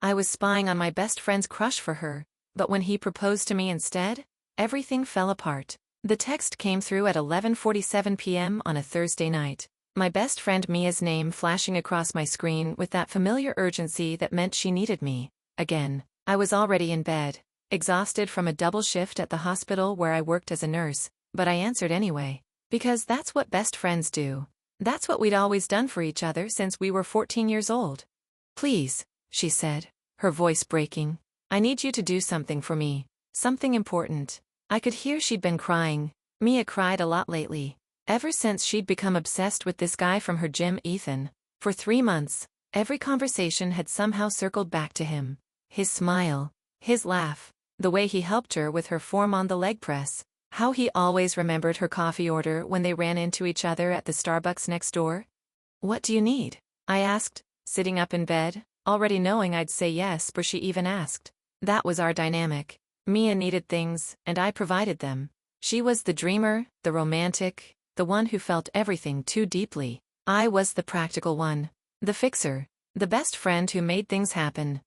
I was spying on my best friend's crush for her, but when he proposed to me instead, everything fell apart. The text came through at 11:47 p.m. on a Thursday night. My best friend Mia's name flashing across my screen with that familiar urgency that meant she needed me. Again, I was already in bed, exhausted from a double shift at the hospital where I worked as a nurse, but I answered anyway. Because that's what best friends do. That's what we'd always done for each other since we were 14 years old. Please, she said, her voice breaking. I need you to do something for me. Something important. I could hear she'd been crying. Mia cried a lot lately. Ever since she'd become obsessed with this guy from her gym, Ethan. For 3 months, every conversation had somehow circled back to him. His smile, his laugh, the way he helped her with her form on the leg press, how he always remembered her coffee order when they ran into each other at the Starbucks next door. What do you need? I asked, sitting up in bed, already knowing I'd say yes before she even asked. That was our dynamic. Mia needed things, and I provided them. She was the dreamer, the romantic, the one who felt everything too deeply. I was the practical one, the fixer, the best friend who made things happen.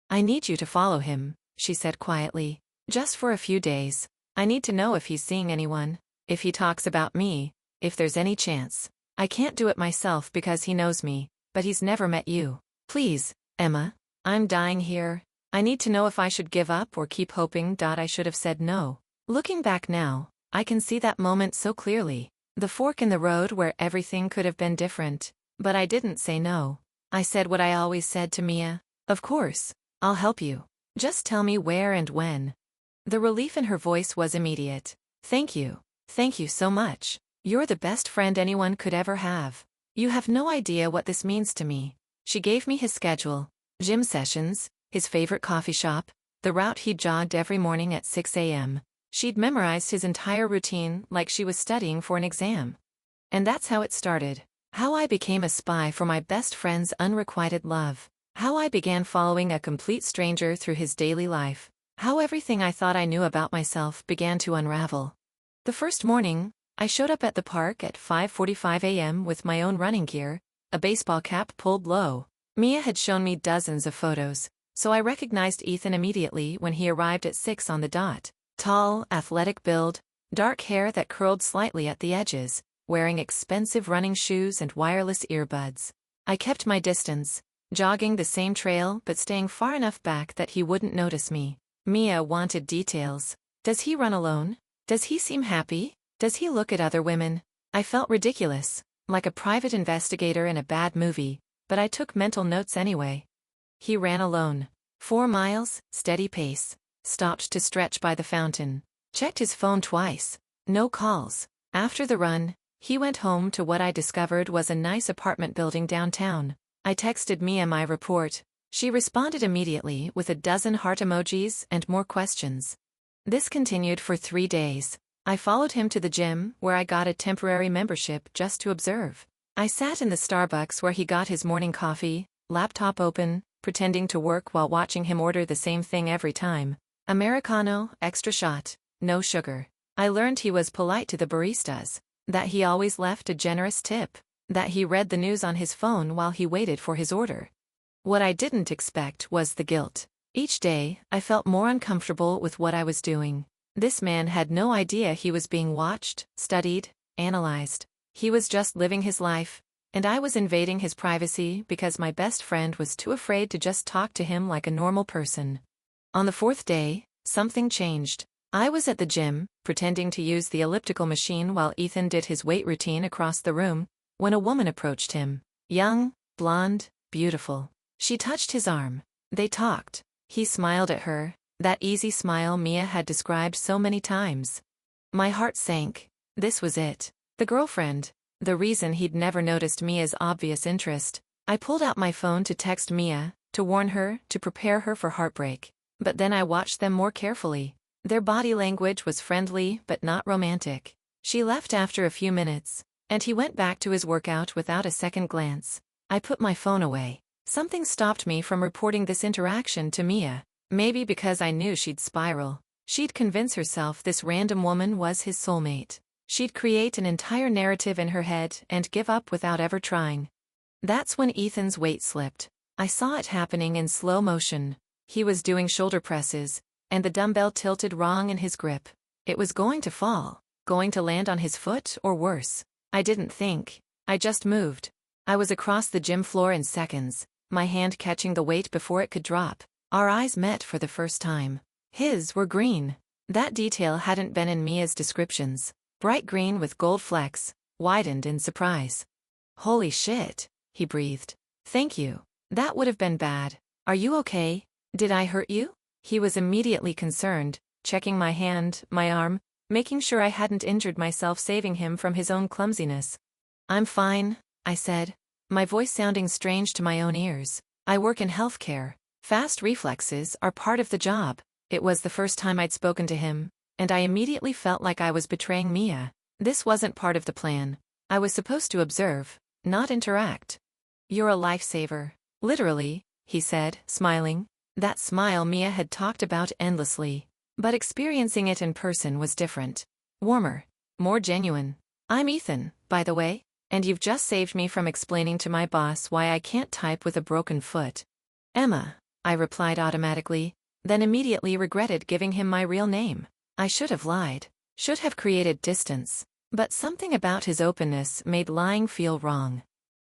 I need you to follow him, she said quietly. Just for a few days. I need to know if he's seeing anyone, if he talks about me, if there's any chance. I can't do it myself because he knows me, but he's never met you. Please, Emma, I'm dying here. I need to know if I should give up or keep hoping. I should have said no. Looking back now, I can see that moment so clearly. The fork in the road where everything could have been different. But I didn't say no. I said what I always said to Mia. Of course, I'll help you. Just tell me where and when. The relief in her voice was immediate. Thank you. Thank you so much. You're the best friend anyone could ever have. You have no idea what this means to me. She gave me his schedule, gym sessions, his favorite coffee shop, the route he jogged every morning at 6 a.m. She'd memorized his entire routine like she was studying for an exam. And that's how it started. How I became a spy for my best friend's unrequited love. How I began following a complete stranger through his daily life. How everything I thought I knew about myself began to unravel. The first morning, I showed up at the park at 5:45 a.m. with my own running gear, a baseball cap pulled low. Mia had shown me dozens of photos, so I recognized Ethan immediately when he arrived at 6 on the dot. Tall, athletic build, dark hair that curled slightly at the edges, wearing expensive running shoes and wireless earbuds. I kept my distance, jogging the same trail but staying far enough back that he wouldn't notice me. Mia wanted details. Does he run alone? Does he seem happy? Does he look at other women? I felt ridiculous, like a private investigator in a bad movie, but I took mental notes anyway. He ran alone. 4 miles, steady pace. Stopped to stretch by the fountain. Checked his phone twice. No calls. After the run, he went home to what I discovered was a nice apartment building downtown. I texted Mia my report. She responded immediately with a dozen heart emojis and more questions. This continued for 3 days. I followed him to the gym where I got a temporary membership just to observe. I sat in the Starbucks where he got his morning coffee, laptop open, pretending to work while watching him order the same thing every time. Americano, extra shot, no sugar. I learned he was polite to the baristas, that he always left a generous tip, that he read the news on his phone while he waited for his order. What I didn't expect was the guilt. Each day, I felt more uncomfortable with what I was doing. This man had no idea he was being watched, studied, analyzed. He was just living his life, and I was invading his privacy because my best friend was too afraid to just talk to him like a normal person. On the 4th day, something changed. I was at the gym, pretending to use the elliptical machine while Ethan did his weight routine across the room, when a woman approached him. Young, blonde, beautiful. She touched his arm. They talked. He smiled at her, that easy smile Mia had described so many times. My heart sank. This was it. The girlfriend. The reason he'd never noticed Mia's obvious interest. I pulled out my phone to text Mia, to warn her, to prepare her for heartbreak. But then I watched them more carefully. Their body language was friendly but not romantic. She left after a few minutes, and he went back to his workout without a second glance. I put my phone away. Something stopped me from reporting this interaction to Mia. Maybe because I knew she'd spiral. She'd convince herself this random woman was his soulmate. She'd create an entire narrative in her head and give up without ever trying. That's when Ethan's weight slipped. I saw it happening in slow motion. He was doing shoulder presses, and the dumbbell tilted wrong in his grip. It was going to fall, going to land on his foot or worse. I didn't think. I just moved. I was across the gym floor in seconds, my hand catching the weight before it could drop. Our eyes met for the first time. His were green. That detail hadn't been in Mia's descriptions. Bright green with gold flecks, widened in surprise. "Holy shit," he breathed. "Thank you. That would have been bad. Are you okay? Did I hurt you?" He was immediately concerned, checking my hand, my arm, making sure I hadn't injured myself, saving him from his own clumsiness. "I'm fine," I said, my voice sounding strange to my own ears. "I work in healthcare. Fast reflexes are part of the job." It was the first time I'd spoken to him, and I immediately felt like I was betraying Mia. This wasn't part of the plan. I was supposed to observe, not interact. "You're a lifesaver. Literally," he said, smiling. That smile Mia had talked about endlessly. But experiencing it in person was different. Warmer. More genuine. "I'm Ethan, by the way, and you've just saved me from explaining to my boss why I can't type with a broken foot." "Emma," I replied automatically, then immediately regretted giving him my real name. I should have lied. Should have created distance. But something about his openness made lying feel wrong.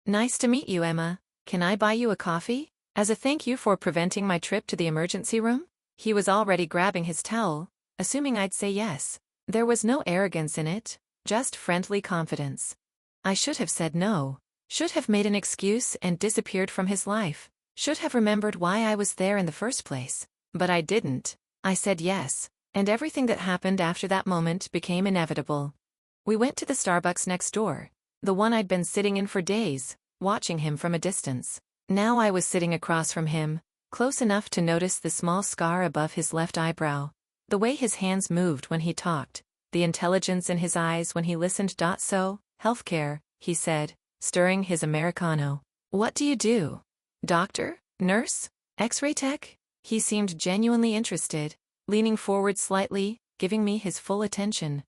"Nice to meet you, Emma. Can I buy you a coffee? As a thank you for preventing my trip to the emergency room?" He was already grabbing his towel, assuming I'd say yes. There was no arrogance in it, just friendly confidence. I should have said no. Should have made an excuse and disappeared from his life. Should have remembered why I was there in the first place. But I didn't. I said yes, and everything that happened after that moment became inevitable. We went to the Starbucks next door, the one I'd been sitting in for days, watching him from a distance. Now I was sitting across from him, close enough to notice the small scar above his left eyebrow, the way his hands moved when he talked, the intelligence in his eyes when he listened. "So, healthcare," he said, stirring his Americano. "What do you do? Doctor? Nurse? X-ray tech?" He seemed genuinely interested, leaning forward slightly, giving me his full attention.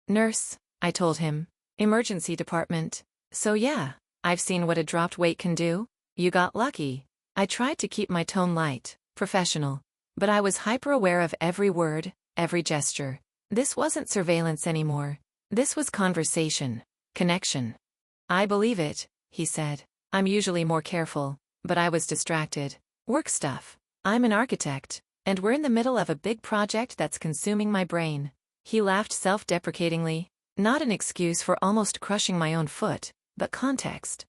"Nurse," I told him. "Emergency department. So yeah, I've seen what a dropped weight can do. You got lucky." I tried to keep my tone light, professional, but I was hyper-aware of every word, every gesture. This wasn't surveillance anymore. This was conversation, connection. "I believe it," he said. "I'm usually more careful, but I was distracted. Work stuff. I'm an architect, and we're in the middle of a big project that's consuming my brain." He laughed self-deprecatingly, not an excuse for almost crushing my own foot, but context.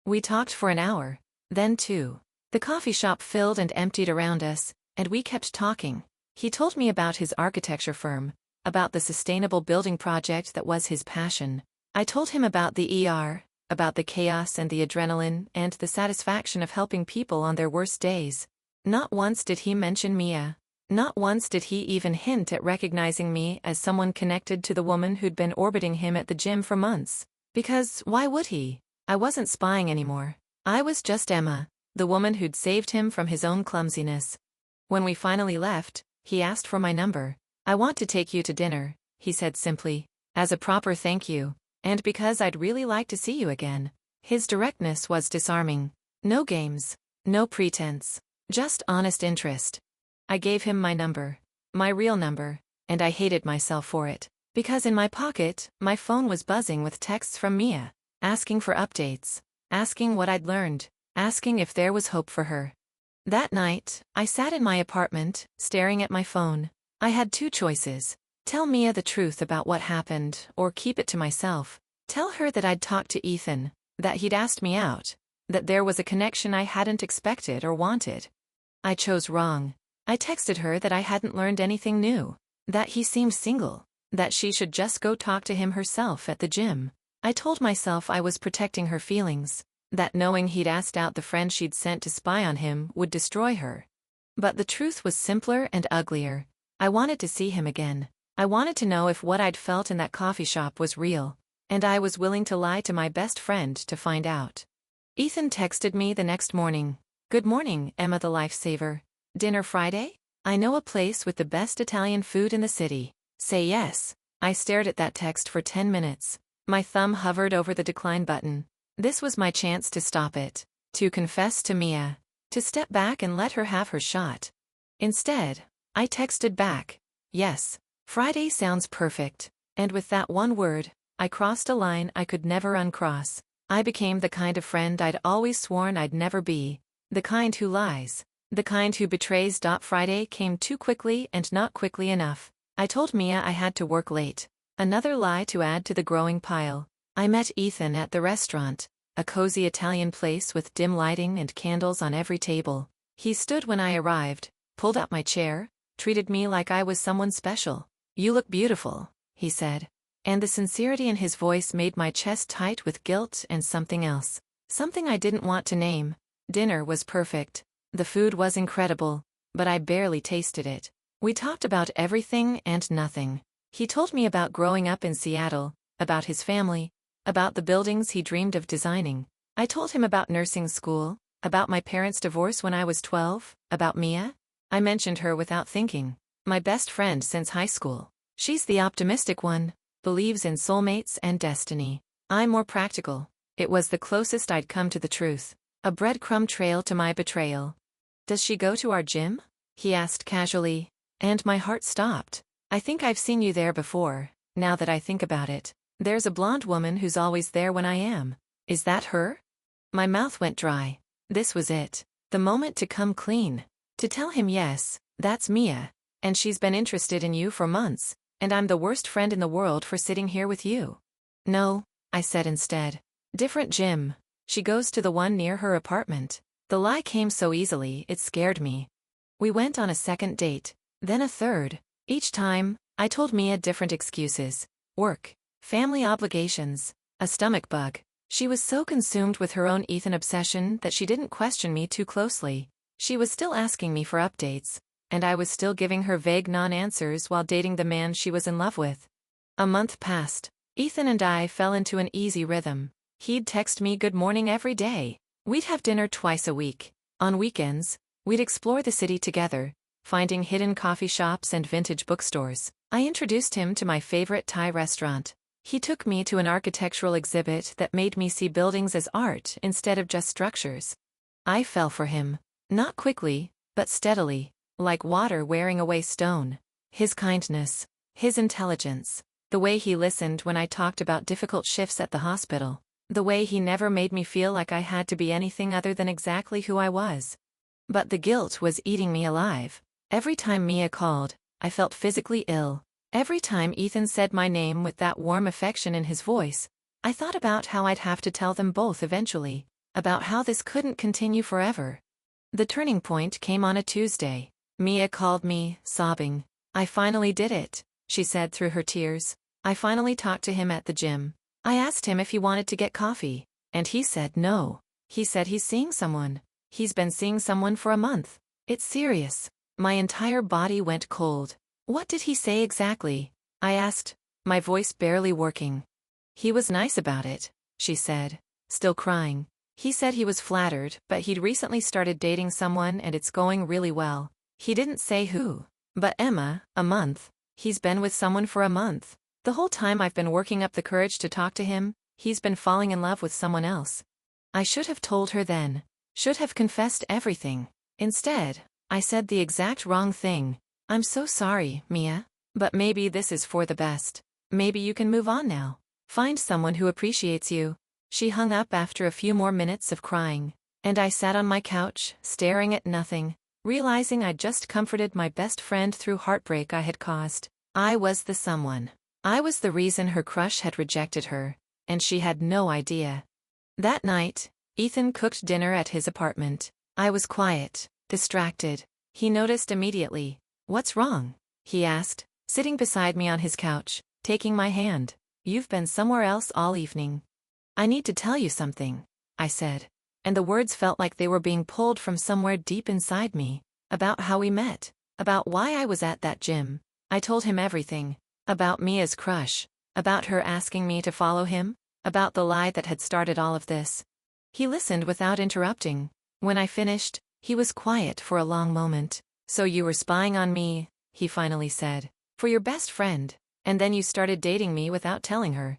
We talked for an hour, then two. The coffee shop filled and emptied around us, and we kept talking. He told me about his architecture firm, about the sustainable building project that was his passion. I told him about the ER, about the chaos and the adrenaline and the satisfaction of helping people on their worst days. Not once did he mention Mia. Not once did he even hint at recognizing me as someone connected to the woman who'd been orbiting him at the gym for months. Because why would he? I wasn't spying anymore. I was just Emma, the woman who'd saved him from his own clumsiness. When we finally left, he asked for my number. "I want to take you to dinner," he said simply, "as a proper thank you, and because I'd really like to see you again." His directness was disarming. No games. No pretense. Just honest interest. I gave him my number. My real number. And I hated myself for it. Because in my pocket, my phone was buzzing with texts from Mia. Asking for updates. Asking what I'd learned. Asking if there was hope for her. That night, I sat in my apartment, staring at my phone. I had two choices. Tell Mia the truth about what happened, or keep it to myself. Tell her that I'd talked to Ethan, that he'd asked me out, that there was a connection I hadn't expected or wanted. I chose wrong. I texted her that I hadn't learned anything new, that he seemed single, that she should just go talk to him herself at the gym. I told myself I was protecting her feelings, that knowing he'd asked out the friend she'd sent to spy on him would destroy her. But the truth was simpler and uglier. I wanted to see him again. I wanted to know if what I'd felt in that coffee shop was real, and I was willing to lie to my best friend to find out. Ethan texted me the next morning. "Good morning, Emma the lifesaver. Dinner Friday? I know a place with the best Italian food in the city. Say yes." I stared at that text for 10 minutes. My thumb hovered over the decline button. This was my chance to stop it. To confess to Mia. to step back and let her have her shot. Instead, I texted back, "Yes, Friday sounds perfect." And with that one word, I crossed a line I could never uncross. I became the kind of friend I'd always sworn I'd never be. The kind who lies. The kind who betrays. Friday came too quickly and not quickly enough. I told Mia I had to work late. Another lie to add to the growing pile. I met Ethan at the restaurant, a cozy Italian place with dim lighting and candles on every table. He stood when I arrived, pulled up my chair, treated me like I was someone special. "You look beautiful," he said. And the sincerity in his voice made my chest tight with guilt and something else. Something I didn't want to name. Dinner was perfect. The food was incredible, but I barely tasted it. We talked about everything and nothing. He told me about growing up in Seattle, about his family, about the buildings he dreamed of designing. I told him about nursing school, about my parents' divorce when I was 12, about Mia. I mentioned her without thinking. My best friend since high school. She's the optimistic one. Believes in soulmates and destiny. I'm more practical. It was the closest I'd come to the truth. A breadcrumb trail to my betrayal. "Does she go to our gym?" he asked casually, and my heart stopped. "I think I've seen you there before, now that I think about it. There's a blonde woman who's always there when I am. Is that her?" My mouth went dry. This was it. The moment to come clean. To tell him yes, that's Mia, and she's been interested in you for months. And I'm the worst friend in the world for sitting here with you. "No," I said instead. "Different gym. She goes to the one near her apartment." The lie came so easily, it scared me. We went on a second date, then a third. Each time, I told Mia different excuses. Work, family obligations, a stomach bug. She was so consumed with her own Ethan obsession that she didn't question me too closely. She was still asking me for updates, and I was still giving her vague non-answers while dating the man she was in love with. A month passed. Ethan and I fell into an easy rhythm. He'd text me good morning every day. We'd have dinner twice a week. On weekends, we'd explore the city together, finding hidden coffee shops and vintage bookstores. I introduced him to my favorite Thai restaurant. He took me to an architectural exhibit that made me see buildings as art instead of just structures. I fell for him. Not quickly, but steadily. Like water wearing away stone. His kindness, his intelligence, the way he listened when I talked about difficult shifts at the hospital, the way he never made me feel like I had to be anything other than exactly who I was. But the guilt was eating me alive. Every time Mia called, I felt physically ill. Every time Ethan said my name with that warm affection in his voice, I thought about how I'd have to tell them both eventually, about how this couldn't continue forever. The turning point came on a Tuesday. Mia called me, sobbing. "I finally did it," she said through her tears. "I finally talked to him at the gym. I asked him if he wanted to get coffee, and he said no. He said he's seeing someone. He's been seeing someone for a month. It's serious." My entire body went cold. "What did he say exactly?" I asked, my voice barely working. "He was nice about it," she said, still crying. "He said he was flattered, but he'd recently started dating someone and it's going really well. He didn't say who. But Emma, a month. He's been with someone for a month. The whole time I've been working up the courage to talk to him, he's been falling in love with someone else." I should have told her then. Should have confessed everything. Instead, I said the exact wrong thing. "I'm so sorry, Mia. But maybe this is for the best. Maybe you can move on now. Find someone who appreciates you." She hung up after a few more minutes of crying, and I sat on my couch, staring at nothing, realizing I'd just comforted my best friend through heartbreak I had caused. I was the someone. I was the reason her crush had rejected her, and she had no idea. That night, Ethan cooked dinner at his apartment. I was quiet, distracted. He noticed immediately. "What's wrong?" he asked, sitting beside me on his couch, taking my hand. "You've been somewhere else all evening." "I need to tell you something," I said, and the words felt like they were being pulled from somewhere deep inside me. About how we met, about why I was at that gym. I told him everything. About Mia's crush, about her asking me to follow him, about the lie that had started all of this. He listened without interrupting. When I finished, he was quiet for a long moment. "So you were spying on me," he finally said. "For your best friend, and then you started dating me without telling her."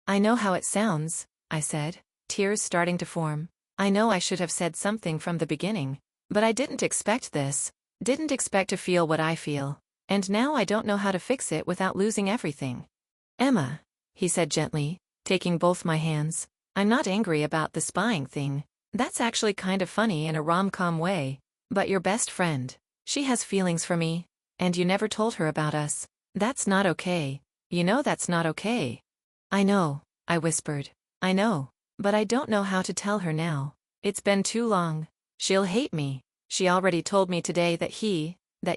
"I know how it sounds," I said, tears starting to form. "I know I should have said something from the beginning. But I didn't expect this. Didn't expect to feel what I feel. And now I don't know how to fix it without losing everything. Emma, he said gently, taking both my hands. I'm not angry about the spying thing. That's actually kind of funny in a rom-com way. But your best friend, she has feelings for me. And you never told her about us. That's not okay. You know that's not okay. I know, I whispered. I know. But I don't know how to tell her now. It's been too long. She'll hate me. She already told me today that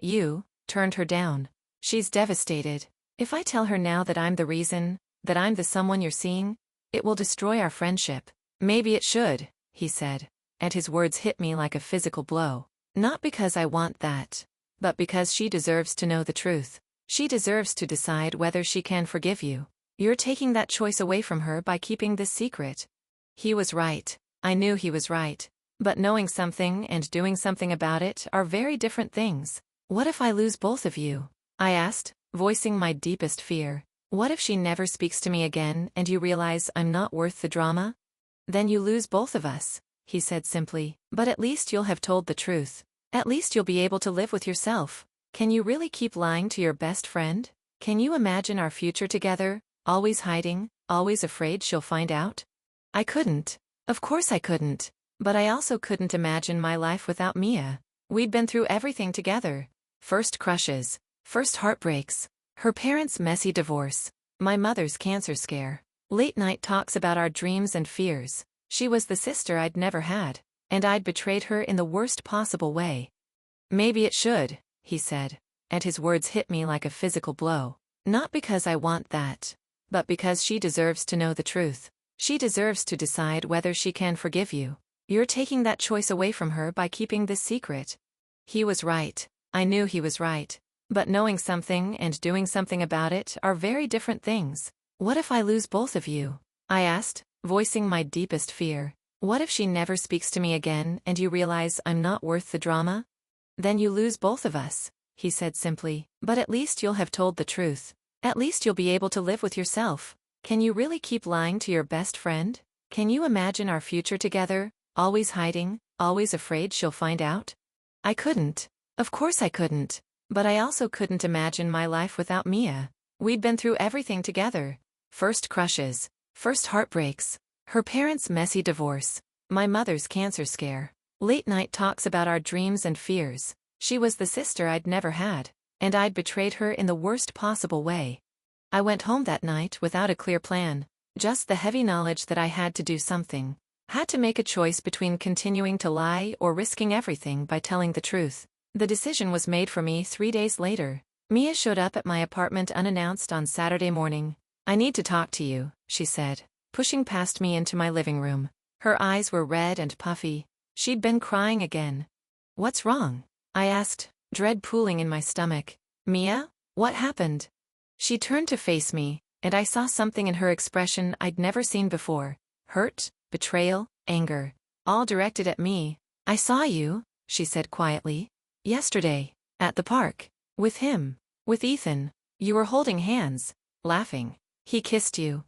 you, turned her down. She's devastated. If I tell her now that I'm the reason, that I'm the someone you're seeing, it will destroy our friendship. Maybe it should, he said. And his words hit me like a physical blow. Not because I want that. But because she deserves to know the truth. She deserves to decide whether she can forgive you. You're taking that choice away from her by keeping this secret. He was right. I knew he was right. But knowing something and doing something about it are very different things. What if I lose both of you? I asked, voicing my deepest fear. What if she never speaks to me again and you realize I'm not worth the drama? Then you lose both of us, he said simply. But at least you'll have told the truth. At least you'll be able to live with yourself. Can you really keep lying to your best friend? Can you imagine our future together, always hiding, always afraid she'll find out? I couldn't. Of course I couldn't. But I also couldn't imagine my life without Mia. We'd been through everything together. First crushes, first heartbreaks, her parents' messy divorce, my mother's cancer scare, late-night talks about our dreams and fears. She was the sister I'd never had, and I'd betrayed her in the worst possible way. Maybe it should, he said, and his words hit me like a physical blow. Not because I want that, but because she deserves to know the truth. She deserves to decide whether she can forgive you. You're taking that choice away from her by keeping this secret. He was right. I knew he was right. But knowing something and doing something about it are very different things. What if I lose both of you? I asked, voicing my deepest fear. What if she never speaks to me again and you realize I'm not worth the drama? Then you lose both of us, he said simply. But at least you'll have told the truth. At least you'll be able to live with yourself. Can you really keep lying to your best friend? Can you imagine our future together, always hiding, always afraid she'll find out? I couldn't. Of course I couldn't. But I also couldn't imagine my life without Mia. We'd been through everything together. First crushes, first heartbreaks, her parents' messy divorce, my mother's cancer scare, late-night talks about our dreams and fears. She was the sister I'd never had, and I'd betrayed her in the worst possible way. I went home that night without a clear plan, just the heavy knowledge that I had to do something. Had to make a choice between continuing to lie or risking everything by telling the truth. The decision was made for me 3 days later. Mia showed up at my apartment unannounced on Saturday morning. I need to talk to you, she said, pushing past me into my living room. Her eyes were red and puffy. She'd been crying again. What's wrong? I asked, dread pooling in my stomach. Mia, what happened? She turned to face me, and I saw something in her expression I'd never seen before. Hurt, betrayal, anger, all directed at me. I saw you, she said quietly. Yesterday, at the park, with him, with Ethan. You were holding hands, laughing. He kissed you.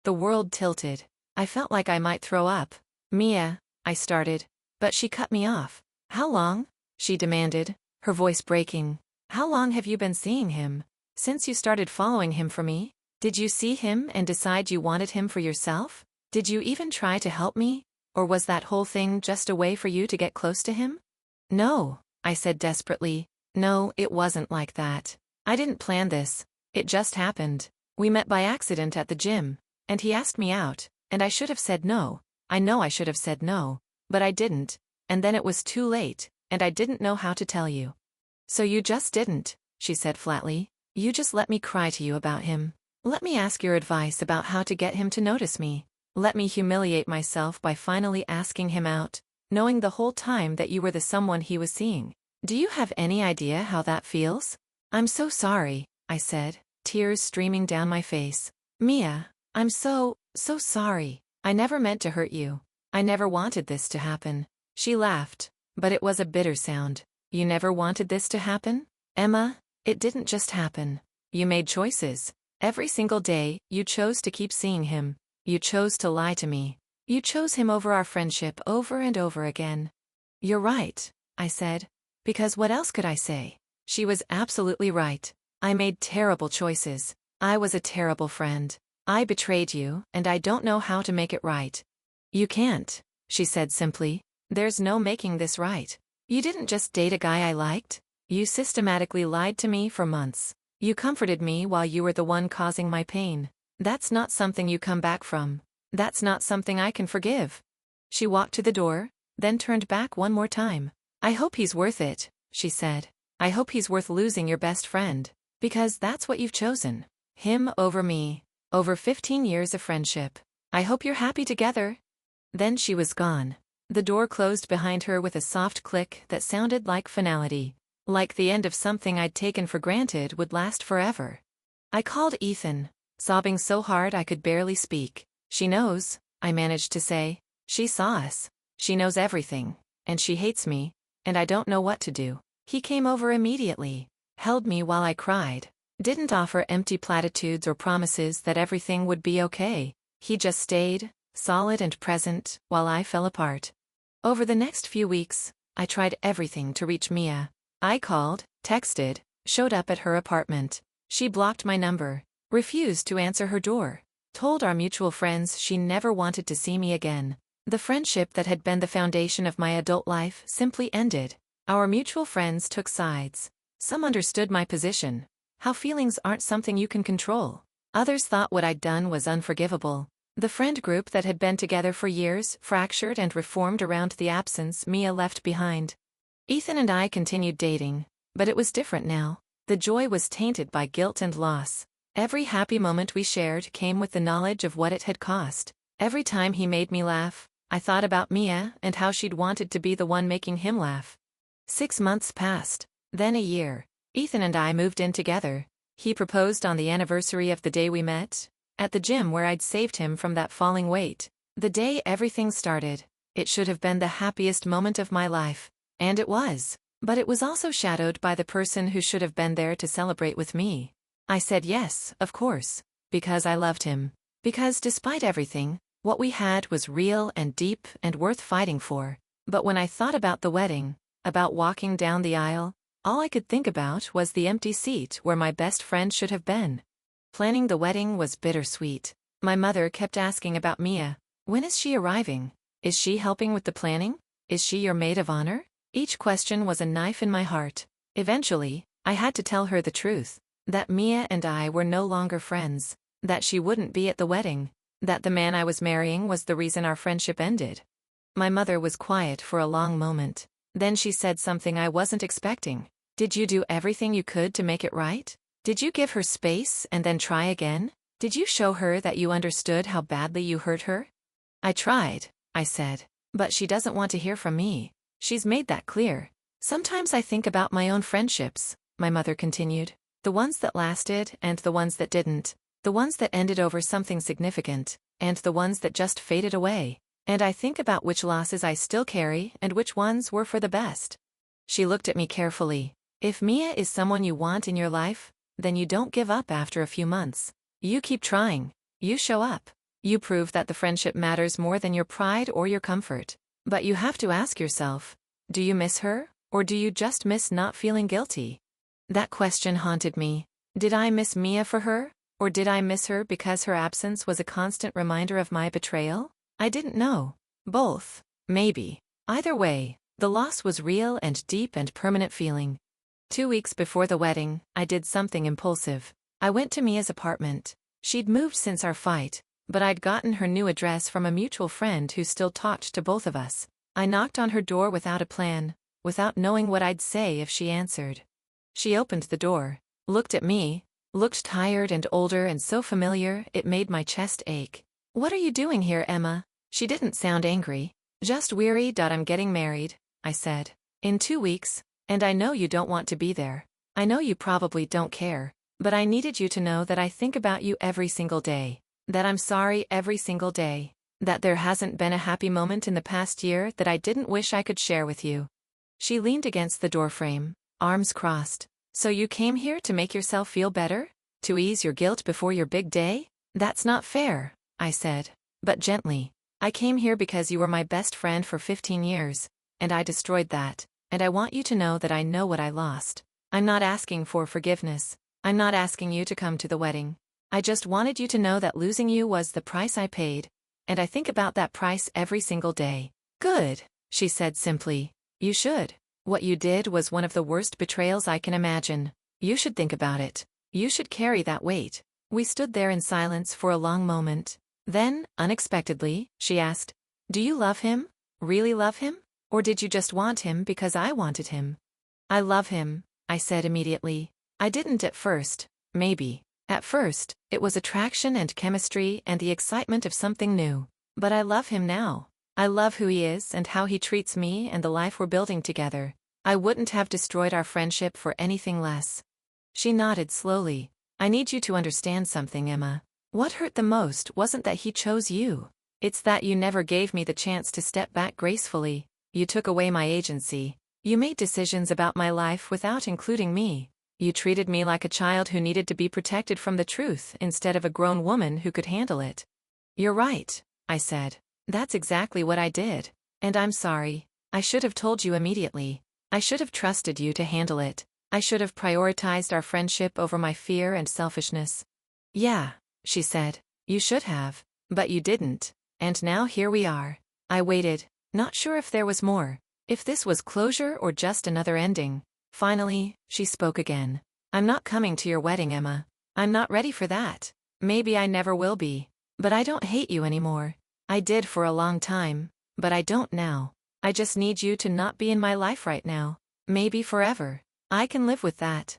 The world tilted. I felt like I might throw up. Mia, I started, but she cut me off. How long? She demanded, her voice breaking. How long have you been seeing him? Since you started following him for me? Did you see him and decide you wanted him for yourself? Did you even try to help me? Or was that whole thing just a way for you to get close to him? No, I said desperately. No, it wasn't like that. I didn't plan this. It just happened. We met by accident at the gym, and he asked me out, and I should have said no. I know I should have said no, but I didn't, and then it was too late, and I didn't know how to tell you. So you just didn't, she said flatly. You just let me cry to you about him. Let me ask your advice about how to get him to notice me. Let me humiliate myself by finally asking him out, knowing the whole time that you were the someone he was seeing. Do you have any idea how that feels? I'm so sorry, I said, tears streaming down my face. Mia, I'm so sorry. I never meant to hurt you. I never wanted this to happen. She laughed, but it was a bitter sound. You never wanted this to happen? Emma, it didn't just happen. You made choices. Every single day, you chose to keep seeing him. You chose to lie to me. You chose him over our friendship over and over again. You're right. I said. Because what else could I say? She was absolutely right. I made terrible choices. I was a terrible friend. I betrayed you, and I don't know how to make it right. You can't, she said simply. There's no making this right. You didn't just date a guy I liked. You systematically lied to me for months. You comforted me while you were the one causing my pain. That's not something you come back from. That's not something I can forgive. She walked to the door, then turned back one more time. I hope he's worth it, she said. I hope he's worth losing your best friend. Because that's what you've chosen. Him over me. Over 15 years of friendship. I hope you're happy together. Then she was gone. The door closed behind her with a soft click that sounded like finality. Like the end of something I'd taken for granted would last forever. I called Ethan, sobbing so hard I could barely speak. She knows, I managed to say. She saw us. She knows everything. And she hates me. And I don't know what to do. He came over immediately. Held me while I cried. Didn't offer empty platitudes or promises that everything would be okay. He just stayed, solid and present, while I fell apart. Over the next few weeks, I tried everything to reach Mia. I called, texted, showed up at her apartment. She blocked my number, refused to answer her door, told our mutual friends she never wanted to see me again. The friendship that had been the foundation of my adult life simply ended. Our mutual friends took sides. Some understood my position. How feelings aren't something you can control. Others thought what I'd done was unforgivable. The friend group that had been together for years fractured and reformed around the absence Mia left behind. Ethan and I continued dating, but it was different now. The joy was tainted by guilt and loss. Every happy moment we shared came with the knowledge of what it had cost. Every time he made me laugh, I thought about Mia and how she'd wanted to be the one making him laugh. 6 months passed, then a year. Ethan and I moved in together. He proposed on the anniversary of the day we met, at the gym where I'd saved him from that falling weight. The day everything started. It should have been the happiest moment of my life. And it was. But it was also shadowed by the person who should have been there to celebrate with me. I said yes, of course. Because I loved him. Because despite everything, what we had was real and deep and worth fighting for. But when I thought about the wedding, about walking down the aisle, all I could think about was the empty seat where my best friend should have been. Planning the wedding was bittersweet. My mother kept asking about Mia. When is she arriving? Is she helping with the planning? Is she your maid of honor? Each question was a knife in my heart. Eventually, I had to tell her the truth. That Mia and I were no longer friends. That she wouldn't be at the wedding. That the man I was marrying was the reason our friendship ended. My mother was quiet for a long moment. Then she said something I wasn't expecting. Did you do everything you could to make it right? Did you give her space and then try again? Did you show her that you understood how badly you hurt her? I tried, I said. But she doesn't want to hear from me. She's made that clear. Sometimes I think about my own friendships, my mother continued. The ones that lasted and the ones that didn't. The ones that ended over something significant, and the ones that just faded away. And I think about which losses I still carry and which ones were for the best. She looked at me carefully. If Mia is someone you want in your life, then you don't give up after a few months. You keep trying. You show up. You prove that the friendship matters more than your pride or your comfort. But you have to ask yourself, do you miss her, or do you just miss not feeling guilty? That question haunted me. Did I miss Mia for her, or did I miss her because her absence was a constant reminder of my betrayal? I didn't know. Both. Maybe. Either way, the loss was real and deep and permanent feeling. 2 weeks before the wedding, I did something impulsive. I went to Mia's apartment. She'd moved since our fight, but I'd gotten her new address from a mutual friend who still talked to both of us. I knocked on her door without a plan, without knowing what I'd say if she answered. She opened the door, looked at me, looked tired and older and so familiar it made my chest ache. "What are you doing here, Emma?" She didn't sound angry. "Just weary. I'm getting married," I said. "In 2 weeks, and I know you don't want to be there. I know you probably don't care, but I needed you to know that I think about you every single day. That I'm sorry every single day. That there hasn't been a happy moment in the past year that I didn't wish I could share with you." She leaned against the doorframe, arms crossed. "So you came here to make yourself feel better? To ease your guilt before your big day? That's not fair," I said, but gently. "I came here because you were my best friend for 15 years, and I destroyed that. and I want you to know that I know what I lost. I'm not asking for forgiveness. I'm not asking you to come to the wedding. I just wanted you to know that losing you was the price I paid, and I think about that price every single day. Good, she said simply. You should. What you did was one of the worst betrayals I can imagine. You should think about it. You should carry that weight. We stood there in silence for a long moment. Then, unexpectedly, she asked, "Do you love him? Really love him? Or did you just want him because I wanted him?" "I love him," I said immediately. I didn't at first, maybe. At first, it was attraction and chemistry and the excitement of something new. But I love him now. I love who he is and how he treats me and the life we're building together. I wouldn't have destroyed our friendship for anything less. She nodded slowly. I need you to understand something, Emma. What hurt the most wasn't that he chose you. It's that you never gave me the chance to step back gracefully. You took away my agency. You made decisions about my life without including me. You treated me like a child who needed to be protected from the truth instead of a grown woman who could handle it. You're right, I said. That's exactly what I did. And I'm sorry. I should have told you immediately. I should have trusted you to handle it. I should have prioritized our friendship over my fear and selfishness. Yeah, she said. You should have. But you didn't. And now here we are. I waited, not sure if there was more, if this was closure or just another ending. Finally, she spoke again. I'm not coming to your wedding, Emma. I'm not ready for that. Maybe I never will be. But I don't hate you anymore. I did for a long time, but I don't now. I just need you to not be in my life right now. Maybe forever. I can live with that.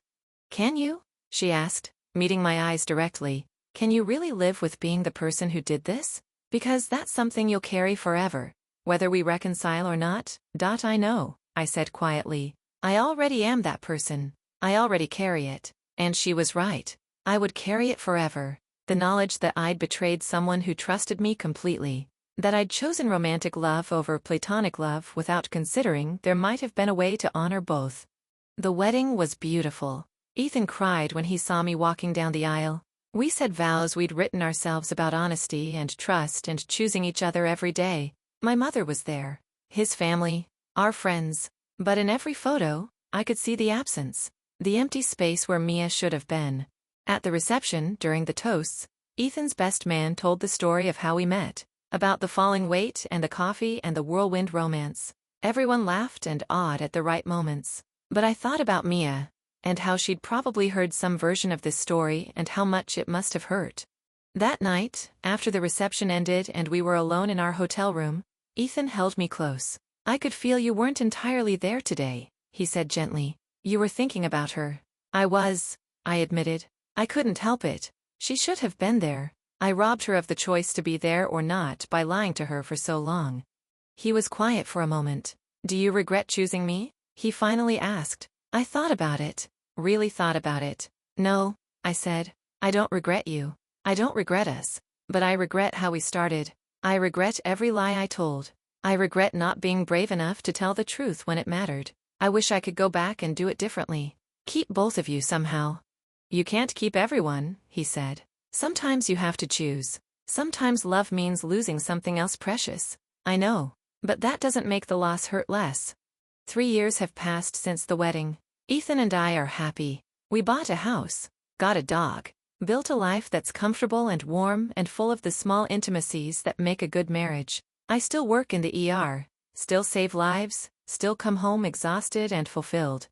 Can you? She asked, meeting my eyes directly. Can you really live with being the person who did this? Because that's something you'll carry forever. Whether we reconcile or not, I know, I said quietly. I already am that person. I already carry it. And she was right. I would carry it forever. The knowledge that I'd betrayed someone who trusted me completely. That I'd chosen romantic love over platonic love without considering there might have been a way to honor both. The wedding was beautiful. Ethan cried when he saw me walking down the aisle. We said vows we'd written ourselves about honesty and trust and choosing each other every day. My mother was there. His family. Our friends. But in every photo, I could see the absence. The empty space where Mia should have been. At the reception, during the toasts, Ethan's best man told the story of how we met. About the falling weight and the coffee and the whirlwind romance. Everyone laughed and awed at the right moments. But I thought about Mia, and how she'd probably heard some version of this story and how much it must have hurt. That night, after the reception ended and we were alone in our hotel room, Ethan held me close. I could feel you weren't entirely there today, he said gently. You were thinking about her. I was, I admitted. I couldn't help it. She should have been there. I robbed her of the choice to be there or not by lying to her for so long. He was quiet for a moment. Do you regret choosing me? He finally asked. I thought about it. Really thought about it. No, I said. I don't regret you. I don't regret us. But I regret how we started. I regret every lie I told. I regret not being brave enough to tell the truth when it mattered. I wish I could go back and do it differently. Keep both of you somehow. You can't keep everyone, he said. Sometimes you have to choose. Sometimes love means losing something else precious. I know. But that doesn't make the loss hurt less. 3 years have passed since the wedding. Ethan and I are happy. We bought a house, got a dog, built a life that's comfortable and warm and full of the small intimacies that make a good marriage. I still work in the ER, still save lives, still come home exhausted and fulfilled.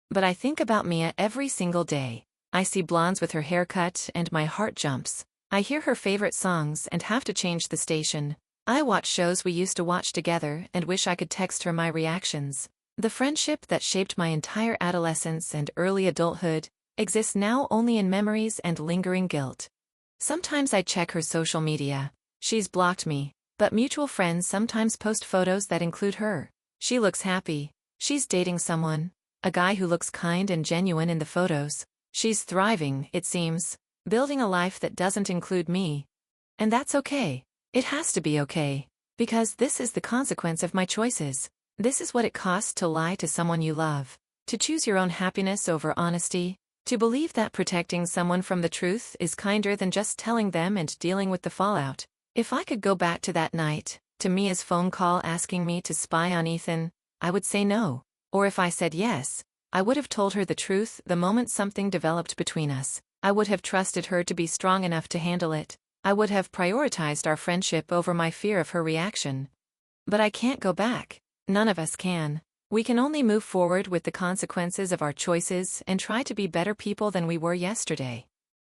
But I think about Mia every single day. I see blondes with her hair cut and my heart jumps. I hear her favorite songs and have to change the station. I watch shows we used to watch together and wish I could text her my reactions. The friendship that shaped my entire adolescence and early adulthood exists now only in memories and lingering guilt. Sometimes I check her social media. She's blocked me, but mutual friends sometimes post photos that include her. She looks happy. She's dating someone, a guy who looks kind and genuine in the photos. She's thriving, it seems, building a life that doesn't include me. And that's okay. It has to be okay. Because this is the consequence of my choices. This is what it costs to lie to someone you love. To choose your own happiness over honesty. To believe that protecting someone from the truth is kinder than just telling them and dealing with the fallout. If I could go back to that night, to Mia's phone call asking me to spy on Ethan, I would say no. Or if I said yes, I would have told her the truth the moment something developed between us. I would have trusted her to be strong enough to handle it. I would have prioritized our friendship over my fear of her reaction. But I can't go back. None of us can. We can only move forward with the consequences of our choices and try to be better people than we were yesterday.